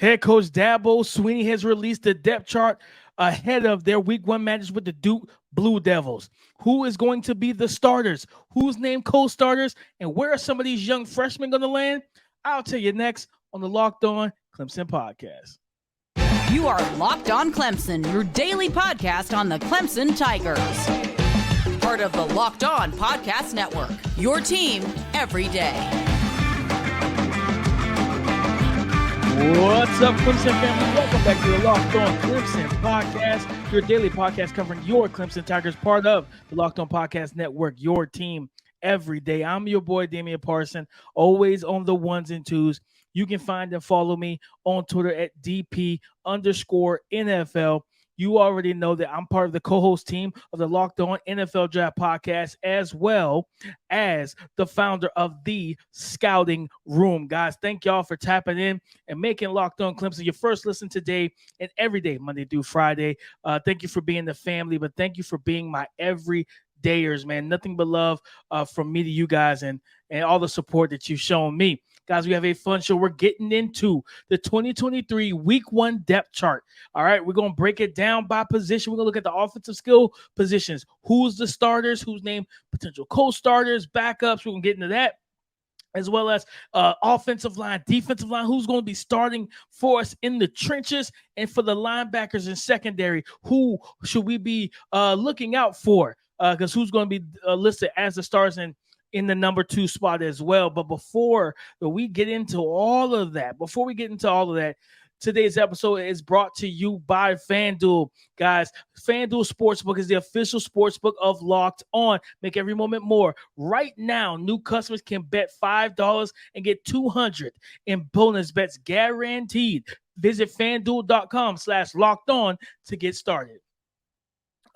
Head coach Dabo Swinney has released the depth chart ahead of their week 1 matches with the Duke Blue Devils. Who is going to be the starters? Who's named co-starters? And where are some of these young freshmen going to land? I'll tell you next on the Locked On Clemson podcast. You are Locked On Clemson, your daily podcast on the Clemson Tigers. Part of the Locked On Podcast Network, your team every day. What's up, Clemson family? Welcome back to the Locked On Clemson podcast, your daily podcast covering your Clemson Tigers, part of the Locked On Podcast Network, your team every day. I'm your boy, Damian Parson, always on the ones and twos. You can find and follow me on Twitter at DP_NFL. You already know that I'm part of the co-host team of the Locked On NFL Draft podcast, as well as the founder of the Scouting Room. Guys, thank y'all for tapping in and making Locked On Clemson your first listen today and every day, Monday through Friday. Thank you for being the family, but thank you for being my everydayers, man. Nothing but love from me to you guys and all the support that you've shown me. Guys, we have a fun show. We're getting into the 2023 Week 1 depth chart. All right, we're going to break it down by position. We're going to look at the offensive skill positions. Who's the starters? Who's named potential co-starters, backups? We're going to get into that, as well as offensive line, defensive line, who's going to be starting for us in the trenches, and for the linebackers and secondary, who should we be looking out for? Because who's going to be listed as the stars in the number 2 spot as well. But before we get into all of that, today's episode is brought to you by FanDuel. Guys, FanDuel Sportsbook is the official sportsbook of Locked On. Make every moment more. Right now, new customers can bet $5 and get $200 in bonus bets guaranteed. Visit FanDuel.com/LockedOn to get started.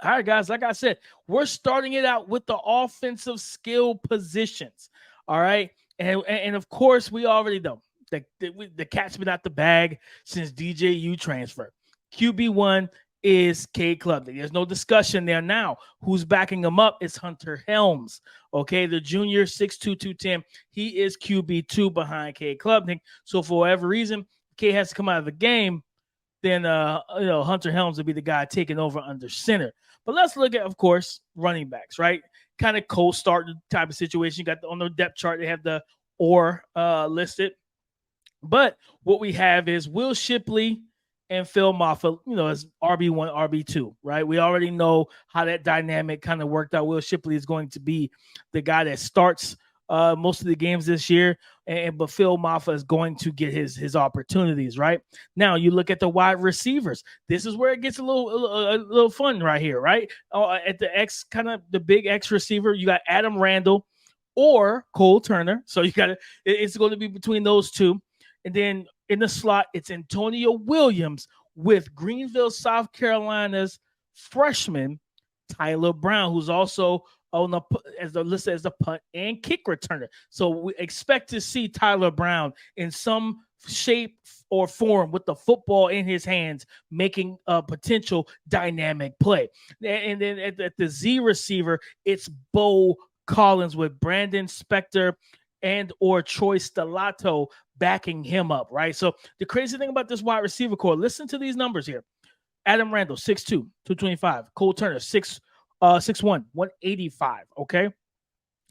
All right, guys, like I said, we're starting it out with the offensive skill positions. All right. And of course, we already know the cat's been out the bag since DJU transfer. QB1 is Cade Klubnik. There's no discussion there now. Who's backing him up? It's Hunter Helms. Okay, the junior, 6'2", 210. He is QB2 behind Cade Klubnik. So for whatever reason, Cade has to come out of the game, then Hunter Helms will be the guy taking over under center. But let's look at, of course, running backs, right? Kind of cold start type of situation. You got on the depth chart, they have the or listed. But what we have is Will Shipley and Phil Maffa, as RB1, RB2, right? We already know how that dynamic kind of worked out. Will Shipley is going to be the guy that starts most of the games this year, but Phil Maffa is going to get his opportunities, right? Now you look at the wide receivers. This is where it gets a little fun right here, right? At the the big X receiver, you got Adam Randall or Cole Turner. So it's going to be between those two. And then in the slot, it's Antonio Williams with Greenville, South Carolina's freshman Tyler Brown, who's also listed as the punt and kick returner. So we expect to see Tyler Brown in some shape or form with the football in his hands, making a potential dynamic play. And then at the Z receiver, it's Bo Collins with Brandon Spector and or Troy Stellato backing him up, right? So the crazy thing about this wide receiver core, listen to these numbers here. Adam Randall, 6'2", 225. Cole Turner, 6'1", 185, okay?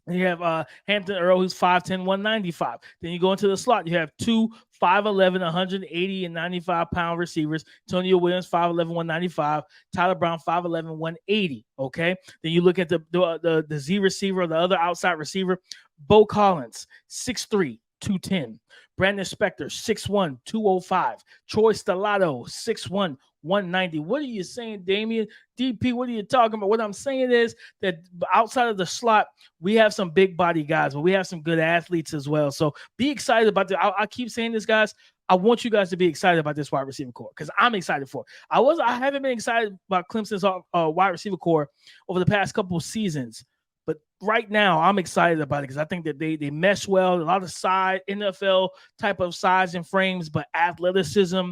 And you have Hampton Earl, who's 5'10", 195. Then you go into the slot. You have two 5'11", 180 and 95-pound receivers. Antonio Williams, 5'11", 195. Tyler Brown, 5'11", 180, okay? Then you look at the Z receiver, the other outside receiver, Bo Collins, 6'3", 210. Brandon Spector, 6'1", 205. Troy Stellato, 6'1", 190. What are you saying, Damian? DP, what are you talking about? What I'm saying is that outside of the slot, we have some big body guys, but we have some good athletes as well. So be excited about that. I keep saying this, guys. I want you guys to be excited about this wide receiver core because I'm excited for it. I haven't been excited about Clemson's wide receiver core over the past couple of seasons. But right now, I'm excited about it because I think that they mesh well. A lot of size, NFL type of size and frames, but athleticism,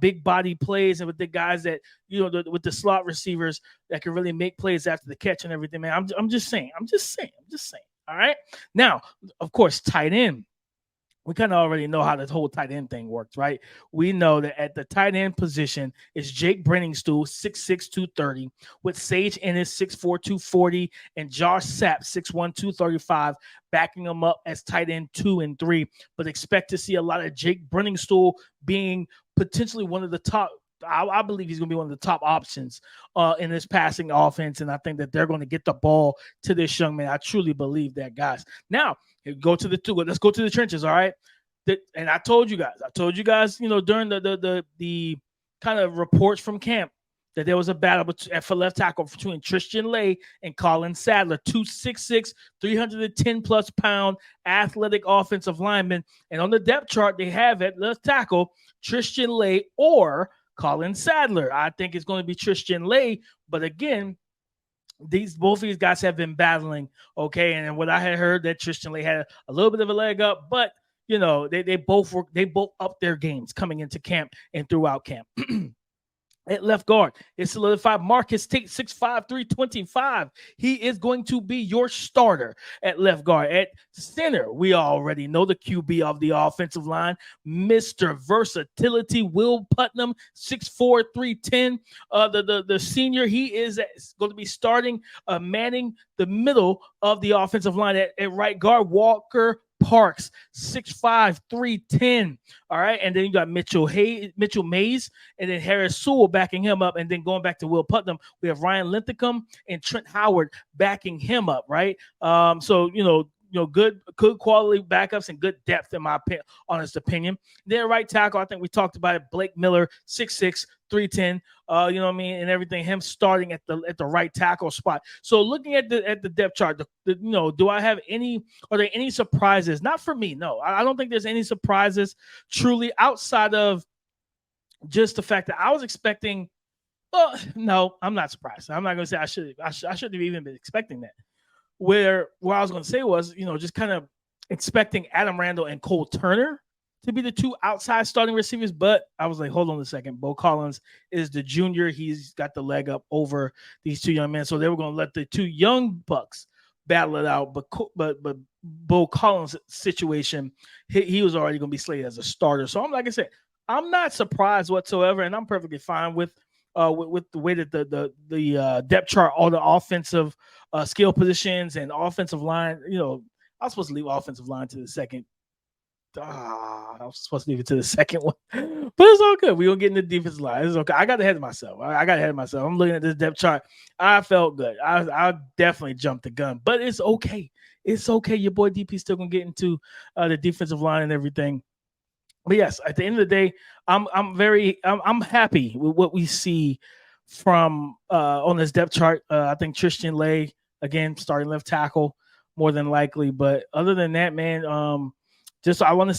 big body plays, and with the guys that, with the slot receivers that can really make plays after the catch and everything, man. I'm just saying. All right. Now, of course, tight end. we kind of already know how this whole tight end thing works, right? We know that at the tight end position is Jake Brenningstool, 6'6", 230, with Sage Ennis, 6'4", 240, and Josh Sapp, 6'1", 235, backing them up as tight end 2 and 3. But expect to see a lot of Jake Brenningstool being potentially one of the top. I believe he's going to be one of the top options in this passing offense, and I think that they're going to get the ball to this young man. I truly believe that, guys. Now, let's go to the trenches, all right? And I told you guys, during the kind of reports from camp that there was a battle for left tackle between Tristan Leigh and Collin Sadler, 266, 310-plus pound athletic offensive linemen. And on the depth chart, they have at left tackle Tristan Leigh or Collin Sadler. I think it's going to be Tristan Leigh, but again, both of these guys have been battling, okay? And what I had heard that Tristan Leigh had a little bit of a leg up, but they both upped their games coming into camp and throughout camp. At left guard, it's solidified Marcus Tate, 6'5", 325. He is going to be your starter at left guard. At center, we already know the QB of the offensive line, Mr. Versatility, Will Putnam, 6'4", 310. The senior, he is going to be starting, manning the middle of the offensive line. At right guard, Walker Parks, 6'5", 310. All right. And then you got Mitchell Mays, and then Harris Sewell backing him up. And then going back to Will Putnam, we have Ryan Linthicum and Trent Howard backing him up. Right. So, good quality backups and good depth, in my honest opinion. Then right tackle, I think we talked about it. Blake Miller, 6'6", 310. And everything. Him starting at the right tackle spot. So looking at the depth chart, do I have any? Are there any surprises? Not for me. No, I don't think there's any surprises truly outside of just the fact that I was expecting. Well, no, I'm not surprised. I'm not going to say I shouldn't have even been expecting that. Where what I was going to say was, just kind of expecting Adam Randall and Cole Turner to be the two outside starting receivers, but I was like, hold on a second. Bo Collins is the junior. He's got the leg up over these two young men, so they were going to let the two young bucks battle it out. But Bo Collins' situation, he was already going to be slated as a starter. So like I said, I'm not surprised whatsoever, and I'm perfectly fine with the way that the depth chart, all the offensive skill positions and offensive line. I was supposed to leave offensive line to the second. I was supposed to leave it to the second one, but it's all good. We're going to get in the defensive line. It's okay. I got ahead of myself. I'm looking at this depth chart. I felt good. I definitely jumped the gun, but it's okay. It's okay. Your boy DP still going to get into the defensive line and everything. But yes, at the end of the day, I'm happy with what we see from on this depth chart. I think Tristan Leigh, again, starting left tackle more than likely. But other than that, man, I want to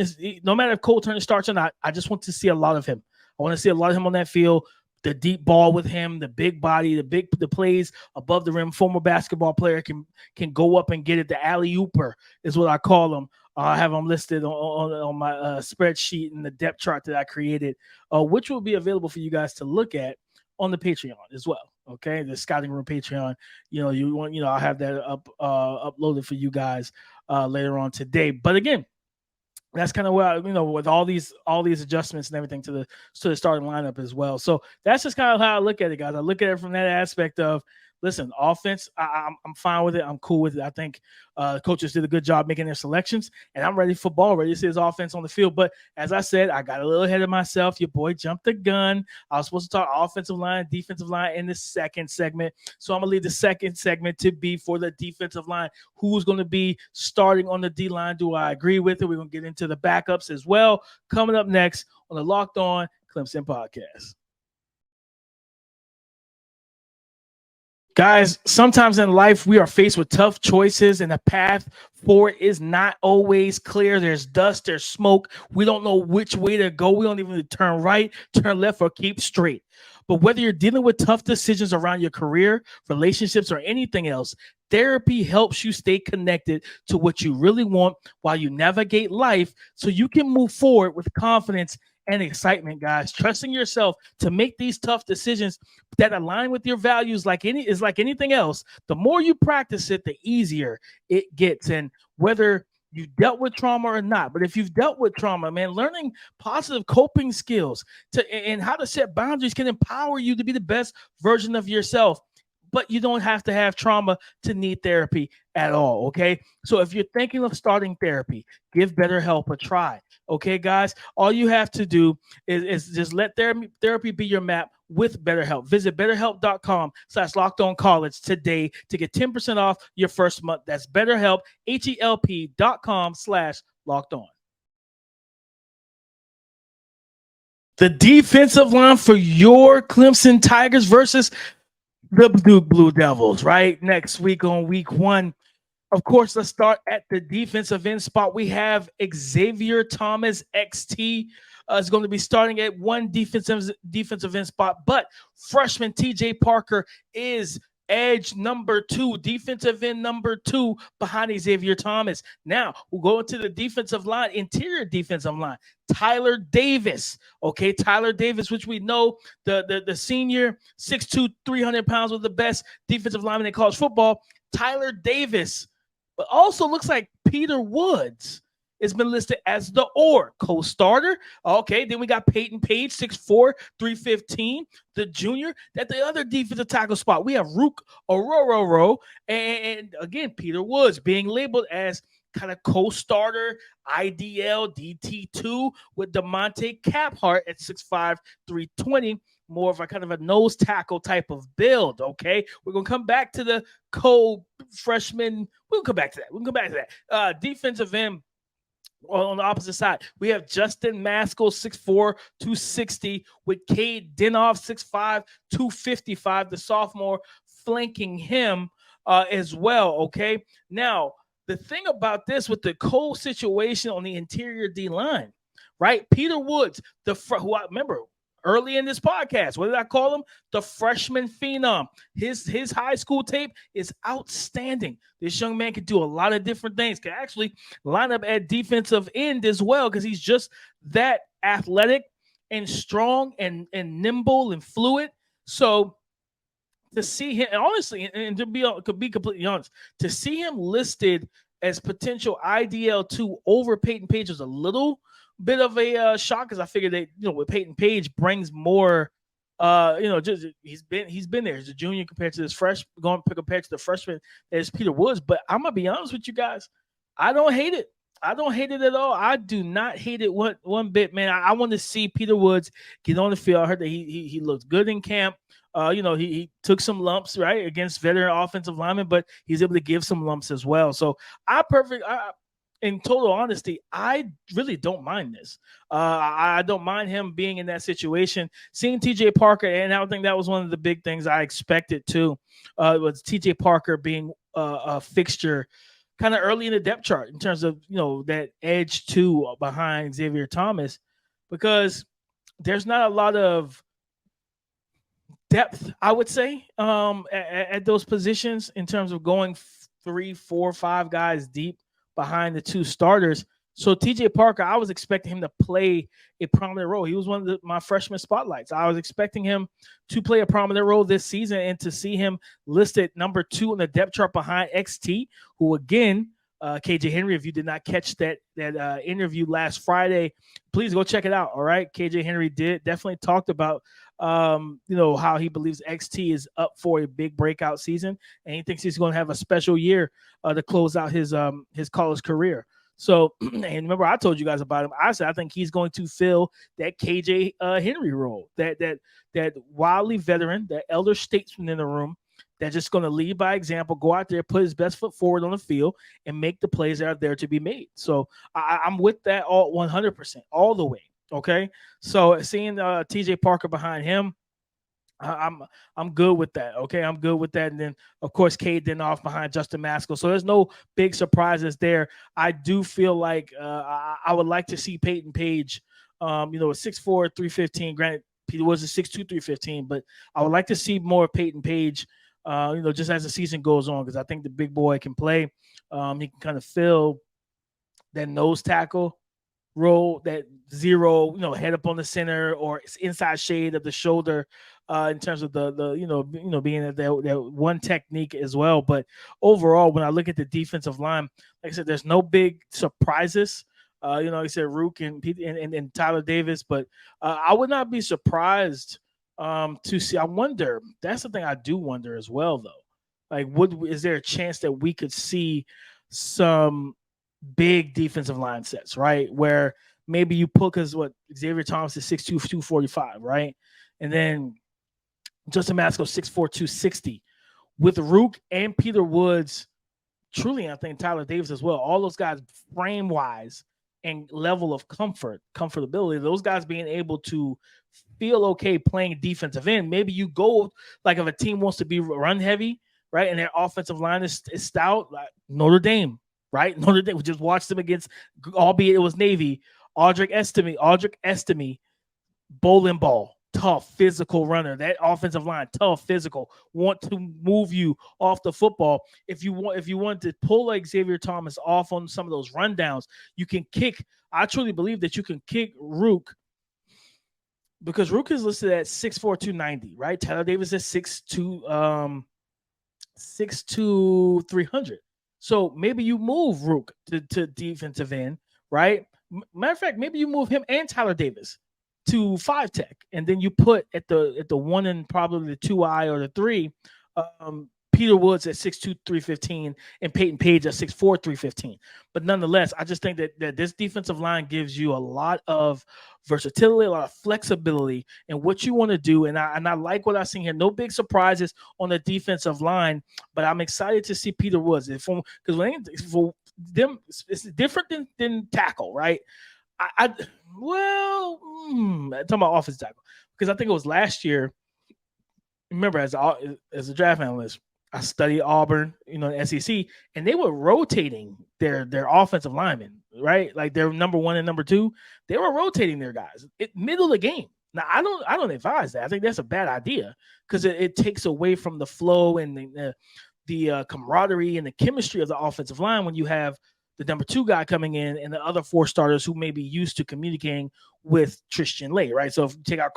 see, no matter if Cole Turner starts or not, I just want to see a lot of him. I want to see a lot of him on that field, the deep ball with him, the big body, the plays above the rim. Former basketball player can go up and get it. The alley-ooper is what I call him. I have them listed on my spreadsheet and the depth chart that I created, which will be available for you guys to look at on the Patreon as well. Okay, the Scouting Room Patreon. I'll have that uploaded for you guys later on today. But again, that's kind of where with all these adjustments and everything to the starting lineup as well. So that's just kind of how I look at it, guys. I look at it from that aspect of, listen, offense, I'm fine with it. I'm cool with it. I think coaches did a good job making their selections, and I'm ready for ball, ready to see his offense on the field. But as I said, I got a little ahead of myself. Your boy jumped the gun. I was supposed to talk offensive line, defensive line in the second segment. So I'm going to leave the second segment to be for the defensive line. Who's going to be starting on the D-line? Do I agree with it? We're going to get into the backups as well. Coming up next on the Locked On Clemson podcast. Guys, sometimes in life we are faced with tough choices and the path forward is not always clear. There's dust, there's smoke. We don't know which way to go. We don't even turn right, turn left, or keep straight. But whether you're dealing with tough decisions around your career, relationships, or anything else, therapy helps you stay connected to what you really want while you navigate life so you can move forward with confidence and excitement, guys. Trusting yourself to make these tough decisions that align with your values is like anything else. The more you practice it, the easier it gets. And whether you've dealt with trauma or not. But if you've dealt with trauma, man, learning positive coping skills and how to set boundaries can empower you to be the best version of yourself. But you don't have to have trauma to need therapy at all. Okay. So if you're thinking of starting therapy, give BetterHelp a try. Okay, guys, all you have to do is just let therapy be your map with BetterHelp. Visit BetterHelp.com/LockedOnCollege today to get 10% off your first month. That's BetterHelp, HELP.com/LockedOn. The defensive line for your Clemson Tigers versus the Duke Blue Devils, right? Next week on week 1. Of course, let's start at the defensive end spot. We have Xavier Thomas, XT, is going to be starting at one defensive end spot, but freshman TJ Parker is edge number 2, defensive end number 2 behind Xavier Thomas. Now, we'll go into the defensive line, interior defensive line. Tyler Davis, okay? Tyler Davis, which we know the senior, 6'2", 300 pounds, was the best defensive lineman in college football. Tyler Davis, but also looks like Peter Woods has been listed as the co-starter. Okay, then we got Peyton Page, 6'4", 315, the junior. At the other defensive tackle spot, we have Ruke Orororo, and again, Peter Woods being labeled as kind of co-starter, IDL, DT2 with DeMonte Caphart at 6'5", 320. More of a kind of a nose tackle type of build, okay? We're going to come back to the co-freshman. We'll come back to that. Defensive end on the opposite side, we have Justin Maskell, 6'4", 260, with Cade Dinoff, 6'5", 255, the sophomore, flanking him as well, okay? Now, the thing about this with the Cole situation on the interior D-line, right? Peter Woods, who I remember early in this podcast, what did I call him? The freshman phenom. His high school tape is outstanding. This young man can do a lot of different things. Can actually line up at defensive end as well because he's just that athletic and strong and nimble and fluid. So to see him, and honestly, and to be completely honest, to see him listed as potential IDL2 over Peyton Page was a little bit of a shock because I figured that with Peyton Page brings more. Just he's been there as a junior compared to compared to the freshman as Peter Woods. But I'm gonna be honest with you guys, I don't hate it. I don't hate it at all. I do not hate it one bit, man. I want to see Peter Woods get on the field. I heard that he looked good in camp. He took some lumps, right, against veteran offensive linemen, but he's able to give some lumps as well. So in total honesty, I really don't mind this. I don't mind him being in that situation. Seeing TJ Parker, and I think that was one of the big things I expected too, was TJ Parker being a fixture kind of early in the depth chart in terms of that edge 2 behind Xavier Thomas, because there's not a lot of depth, I would say, at those positions in terms of going 3, 4, 5 guys deep behind the 2 starters. So TJ Parker, I was expecting him to play a prominent role. He was one of my freshman spotlights. I was expecting him to play a prominent role this season, and to see him listed number 2 on the depth chart behind XT, who again, KJ Henry, if you did not catch that interview last Friday, please go check it out. All right. KJ Henry definitely talked about how he believes XT is up for a big breakout season, and he thinks he's going to have a special year to close out his college career. So, and remember, I told you guys about him. I said I think he's going to fill that KJ Henry role, that wildly veteran, that elder statesman in the room, that's just going to lead by example, go out there, put his best foot forward on the field, and make the plays that are there to be made. So I'm with that all 100%, all the way. Okay, so seeing TJ Parker behind him, I'm good with that. Okay, I'm good with that. And then of course Cade Dinoff behind Justin Maskell. So there's no big surprises there. I do feel like I would like to see Peyton Page, a 6'4", 315. Granted, Peter was a 6'2", 315, but I would like to see more Peyton Page. Just as the season goes on, because I think the big boy can play. He can kind of fill that nose tackle roll, that zero, head up on the center or inside shade of the shoulder, in terms of the being that one technique as well. But overall, when I look at the defensive line, like I said, there's no big surprises. Like I said, Ruke and Tyler Davis, but I would not be surprised to see. I wonder. That's the thing I do wonder as well, though. Like, is there a chance that we could see some big defensive line sets, right? Where maybe you put, because Xavier Thomas is 6'2", 245, right? And then Justin Masco 6'4", 260. With Ruke and Peter Woods, truly, I think Tyler Davis as well, all those guys frame-wise and level of comfortability, those guys being able to feel okay playing defensive end. Maybe you go, like, if a team wants to be run heavy, right, and their offensive line is stout, like Notre Dame, right? Notre Dame, we just watched them against, albeit it was Navy, Audric Estime, bowling ball, tough, physical runner. That offensive line, tough, physical, want to move you off the football. If you want to pull like Xavier Thomas off on some of those rundowns, you can kick. I truly believe that you can kick Ruke, because Ruke is listed at 6'4", 290, right? Tyler Davis is 6'2", 300. So maybe you move Ruke to defensive end, right? Matter of fact, maybe you move him and Tyler Davis to 5 tech, and then you put at the 1 and probably the 2I or the 3, Peter Woods at 6'2", 315, and Peyton Page at 6'4", 315. But nonetheless, I just think that this defensive line gives you a lot of versatility, a lot of flexibility in what you want to do. And I like what I've seen here. No big surprises on the defensive line, but I'm excited to see Peter Woods. Because for them, it's different than tackle, right? I'm talking about offensive tackle, because I think it was last year. Remember, as a draft analyst, I studied Auburn, the SEC, and they were rotating their offensive linemen, right? Like their number 1 and number 2, they were rotating their guys middle of the game. Now, I don't advise that. I think that's a bad idea, because it takes away from the flow and the camaraderie and the chemistry of the offensive line when you have the number 2 guy coming in and the other 4 starters who may be used to communicating with Tristan Leigh, right? So if you check out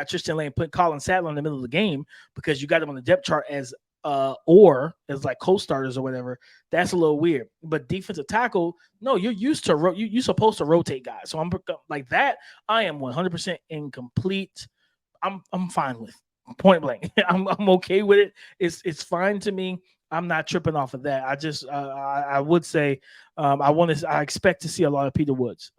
Tristan Leigh and put Collin Sadler in the middle of the game because you got him on the depth chart as like co-starters or whatever, that's a little weird. But defensive tackle, no, you're used to you're supposed to rotate guys. So I'm like that. I am 100% incomplete. I'm fine with, point blank. I'm okay with it. It's fine to me. I'm not tripping off of that. I just I would say I expect to see a lot of Peter Woods.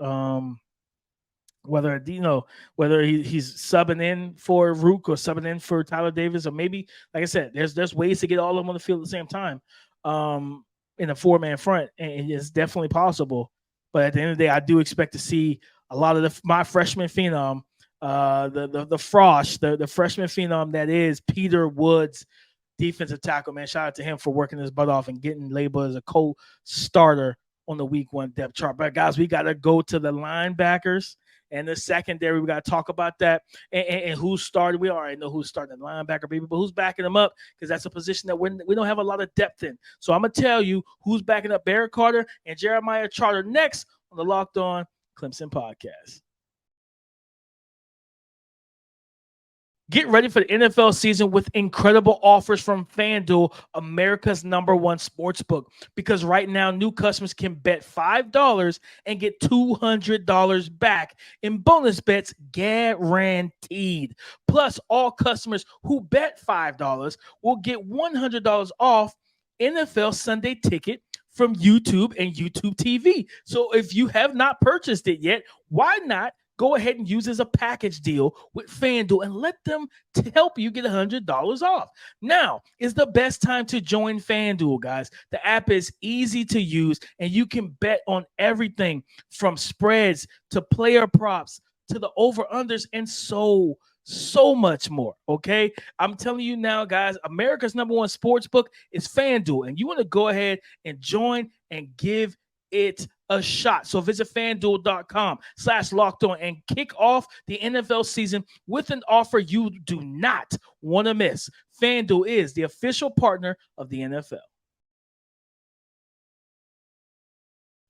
Whether he's subbing in for Ruke or subbing in for Tyler Davis, or maybe, like I said, there's ways to get all of them on the field at the same time, in a 4-man front, and it's definitely possible. But at the end of the day, I do expect to see a lot of my freshman phenom, the Frosh, the freshman phenom that is Peter Woods, defensive tackle. Man, shout out to him for working his butt off and getting labeled as a co-starter on the week 1 depth chart. But guys, we got to go to the linebackers and the secondary. We got to talk about that and who started. We already know who's starting the linebacker, baby, but who's backing them up? Because that's a position that we don't have a lot of depth in. So I'm going to tell you who's backing up Barrett Carter and Jeremiah Trotter next on the Locked On Clemson podcast. Get ready for the NFL season with incredible offers from FanDuel, America's #1 sportsbook. Because right now, new customers can bet $5 and get $200 back in bonus bets guaranteed. Plus, all customers who bet $5 will get $100 off NFL Sunday Ticket from YouTube and YouTube TV. So if you have not purchased it yet, why not go ahead and use as a package deal with FanDuel and let them help you get $100 off. Now is the best time to join FanDuel, guys. The app is easy to use, and you can bet on everything from spreads to player props to the over-unders and so much more, okay? I'm telling you now, guys, America's #1 sportsbook is FanDuel, and you want to go ahead and join and give it a shot. So visit FanDuel.com/lockedon and kick off the NFL season with an offer you do not want to miss. FanDuel is the official partner of the NFL.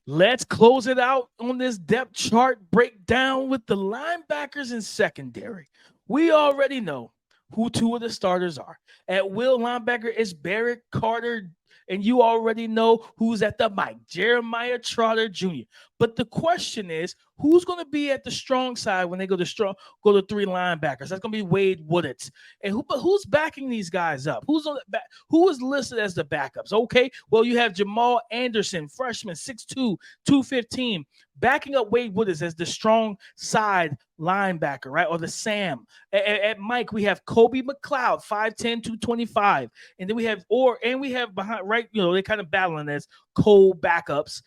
Let's close it out on this depth chart breakdown with the linebackers and secondary. We already know who two of the starters are. At will linebacker is Barrett, Carter, and you already know who's at the mic, Jeremiah Trotter Jr. But the question is, who's going to be at the strong side when they go to three linebackers? That's going to be Wade Wooditz. And who's backing these guys up? Who is listed as the backups? Okay, well, you have Jamal Anderson, freshman, 6'2", 215, backing up Wade Wooditz as the strong side linebacker, right? Or the Sam. At Mike, we have Kobe McLeod, 5'10", 225. And then we have behind, right, they're kind of battling as Cole backups.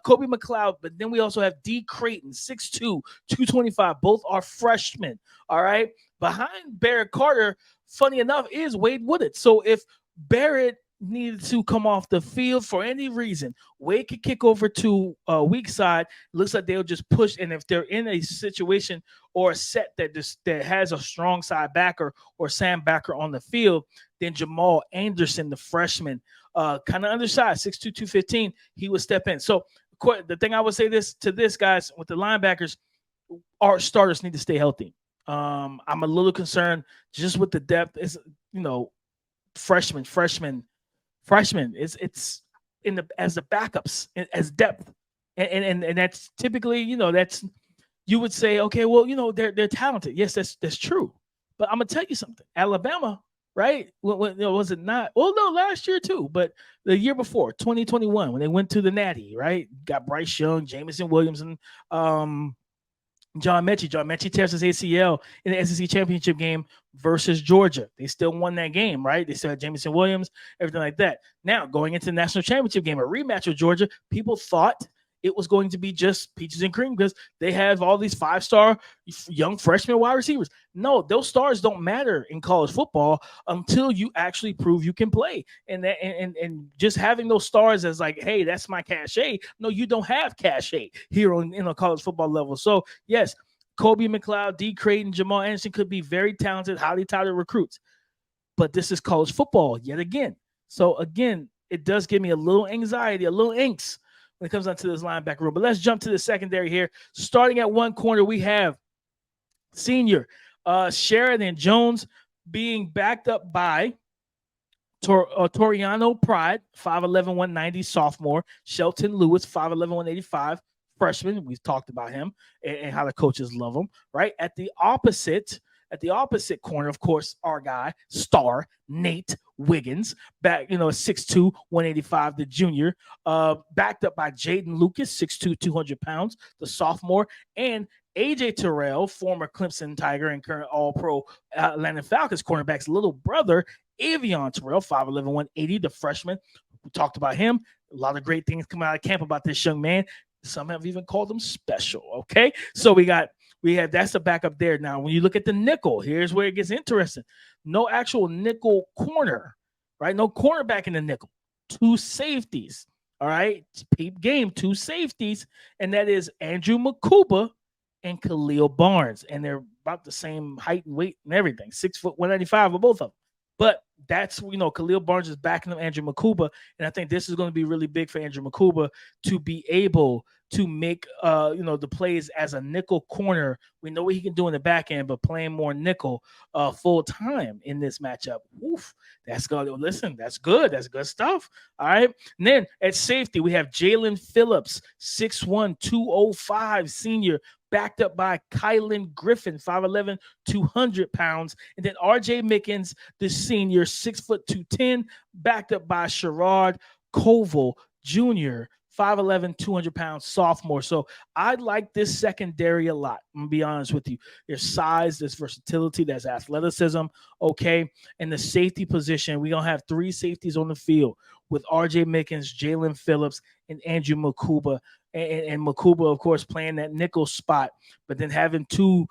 Kobe McLeod, but then we also have D. Creighton, 6'2", 225. Both are freshmen, all right? Behind Barrett Carter, funny enough, is Wade Wooditz. So if Barrett needed to come off the field for any reason, Wade could kick over to weak side. Looks like they'll just push. And if they're in a situation or a set that has a strong side backer or Sam backer on the field, then Jamal Anderson, the freshman, kind of undersized, 6'2", 215, he would step in. So the thing I would say to this, guys, with the linebackers, our starters need to stay healthy. I'm a little concerned just with the depth. Is freshman. It's in the as the backups as depth, and that's typically that's you would say, okay, well they're talented. Yes, that's true. But I'm gonna tell you something. Alabama, right? Was it not? Well, no, last year too, but the year before, 2021, when they went to the Natty, right? Got Bryce Young, Jamison Williams, and John Mechie. John Mechie tears his ACL in the SEC championship game versus Georgia. They still won that game, right? They still had Jamison Williams, everything like that. Now, going into the national championship game, a rematch with Georgia, people thought it was going to be just peaches and cream because they have all these 5-star young freshman wide receivers. No, those stars don't matter in college football until you actually prove you can play. And just having those stars as like, hey, that's my cachet. No, you don't have cachet here in a college football level. So yes, Kobe McLeod, D. Creighton, Jamal Anderson could be very talented, highly touted recruits. But this is college football yet again. So again, it does give me a little anxiety, a little angst when it comes down to this linebacker room. But let's jump to the secondary here. Starting at one corner, we have senior Sheridan Jones being backed up by Toriano Pride, 5'11", 190, sophomore. Shelton Lewis, 5'11", 185, freshman. We've talked about him and how the coaches love him, right? At the opposite corner, of course, our guy, star, Nate Wiggins, back, 6'2", 185, the junior, backed up by Jaden Lucas, 6'2", 200 pounds, the sophomore, and AJ Terrell, former Clemson Tiger and current All-Pro Atlanta Falcons cornerback's little brother, Avion Terrell, 5'11", 180, the freshman. We talked about him. A lot of great things come out of camp about this young man. Some have even called him special, okay? So we have that's the backup there. Now, when you look at the nickel, here's where it gets interesting. No actual nickel corner, right? No cornerback in the nickel. 2 safeties, all right? Peep game, 2 safeties, and that is Andrew Makuba and Khalil Barnes, and they're about the same height and weight and everything, 6'195" for both of them. But that's, Khalil Barnes is backing up Andrew Makuba, and I think this is going to be really big for Andrew Makuba to be able to make, the plays as a nickel corner. We know what he can do in the back end, but playing more nickel full time in this matchup. Oof, that's good. Listen, that's good. That's good stuff. All right. And then at safety, we have Jalen Phillips, 6'1", 205, senior, backed up by Kylan Griffin, 5'11", 200 pounds. And then R.J. Mickens, the senior, 6', 210, backed up by Sherrod Koval Jr., 5'11", 200 pounds, sophomore. So I like this secondary a lot. I'm going to be honest with you. There's size, there's versatility, there's athleticism, okay? In the safety position, we're going to have 3 safeties on the field with R.J. Mickens, Jalen Phillips, and Andrew Makuba. And Makuba, of course, playing that nickel spot, but then having 2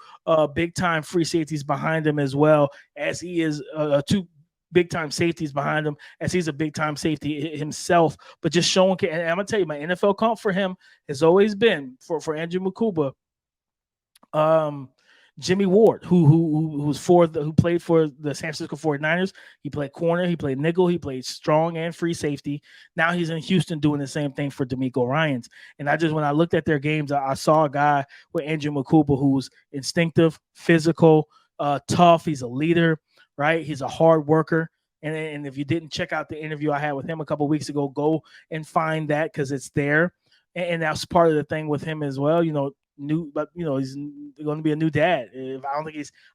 big-time free safeties behind him as well, as he is 2 big-time safeties behind him, as he's a big-time safety himself. But just showing, and I'm going to tell you, my NFL comp for him has always been, for Andrew Makuba, Jimmy Ward, who played for the San Francisco 49ers. He played corner, he played nickel, he played strong and free safety. Now he's in Houston doing the same thing for D'Amico Ryans. And when I looked at their games, I saw a guy with Andrew Mukuba who's instinctive, physical, tough. He's a leader, right? He's a hard worker. And if you didn't check out the interview I had with him a couple of weeks ago, go and find that because it's there. And that's part of the thing with him as well. He's going to be a new dad. I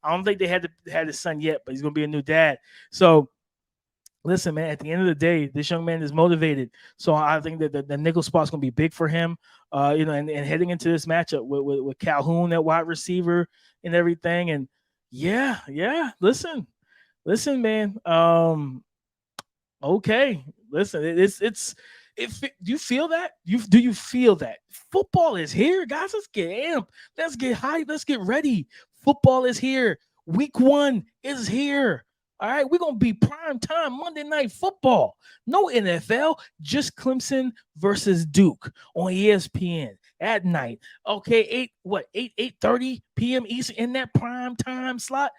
don't think they had his son yet, but he's going to be a new dad. So listen, man, at the end of the day, this young man is motivated. So I think that the nickel spot's going to be big for him. And heading into this matchup with Calhoun at wide receiver and everything. And yeah. Listen, man. Okay. Listen, do you feel that? Do you feel that? Football is here, guys. Let's get amped. Let's get hyped. Let's get ready. Football is here. Week 1 is here. All right, we're going to be prime time Monday Night Football. No NFL, just Clemson versus Duke on ESPN at night. Okay, 8:30 p.m. Eastern in that prime time slot.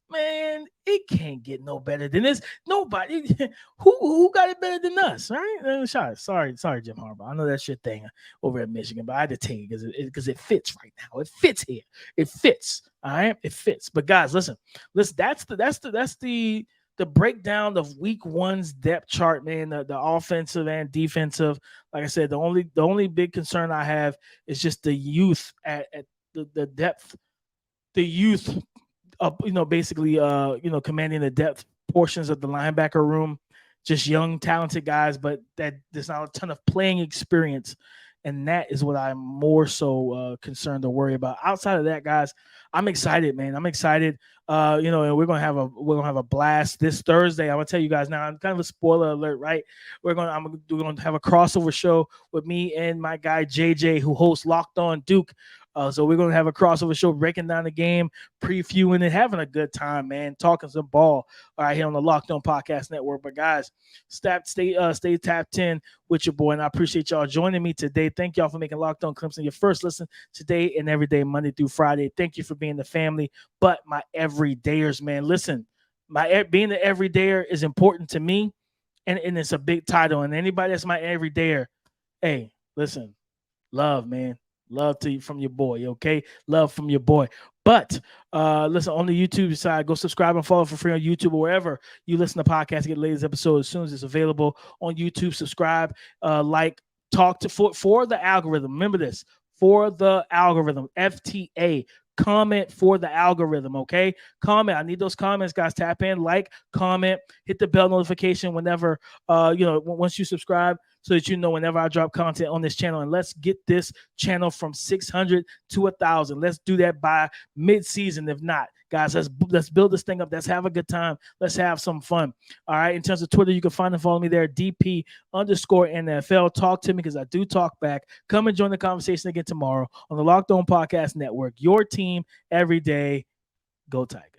Man, it can't get no better than this. Nobody who got it better than us, right? Sorry, Jim Harbaugh. I know that's your thing over at Michigan, but I had to take it because it fits right now. It fits here. It fits. All right, it fits. But guys, listen. That's the breakdown of week 1's depth chart, man. The offensive and defensive. Like I said, the only big concern I have is just the youth at the depth. The youth. Basically, commanding the depth portions of the linebacker room, just young, talented guys, but that there's not a ton of playing experience. And that is what I'm more so concerned or worried about. Outside of that, guys, I'm excited, man. I'm excited. And we're gonna have a blast this Thursday. I'm gonna tell you guys now. I'm kind of a spoiler alert, right? We're gonna have a crossover show with me and my guy JJ, who hosts Locked On Duke. So we're going to have a crossover show breaking down the game, previewing it, having a good time, man, talking some ball. All right, here on the Locked On Podcast Network. But guys, stay tapped in with your boy, and I appreciate y'all joining me today. Thank y'all for making Locked On Clemson your first listen today and every day, Monday through Friday. Thank you for being the family, but my everydayers, man. Listen, being an everydayer is important to me, and it's a big title. And anybody that's my everydayer, hey, listen, love, man. Love to you from your boy, okay? Love from your boy. But listen, on the YouTube side, go subscribe and follow for free on YouTube or wherever you listen to podcasts. Get the latest episode as soon as it's available on YouTube. Subscribe, talk for the algorithm. Remember this, for the algorithm, FTA. Comment for the algorithm, okay? Comment. I need those comments, guys. Tap in, comment, hit the bell notification whenever, once you subscribe, so that you know whenever I drop content on this channel. And let's get this channel from 600 to 1,000. Let's do that by mid-season. If not, guys, let's build this thing up. Let's have a good time. Let's have some fun. All right. In terms of Twitter, you can find and follow me there, DP_NFL. Talk to me because I do talk back. Come and join the conversation again tomorrow on the Locked On Podcast Network. Your team every day. Go Tigers.